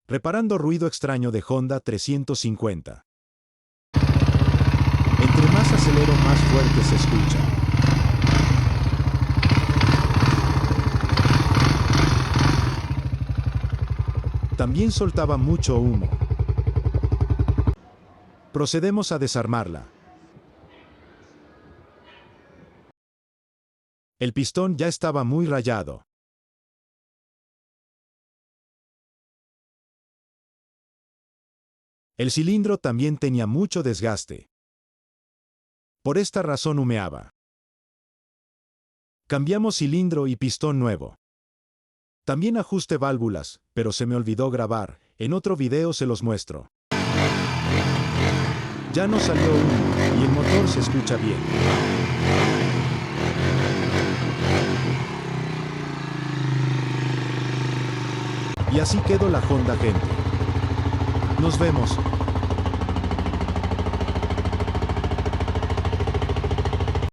Reparando ruido extraño de Honda 350. Entre más acelero, más fuerte se escucha. También soltaba mucho humo. Procedemos a desarmarla. El pistón ya estaba muy rayado. El cilindro también tenía mucho desgaste. Por esta razón humeaba. Cambiamos cilindro y pistón nuevo. También ajusté válvulas, pero se me olvidó grabar. En otro video se los muestro. Ya no salió humo y el motor se escucha bien. Y así quedó la Honda, gente. Nos vemos.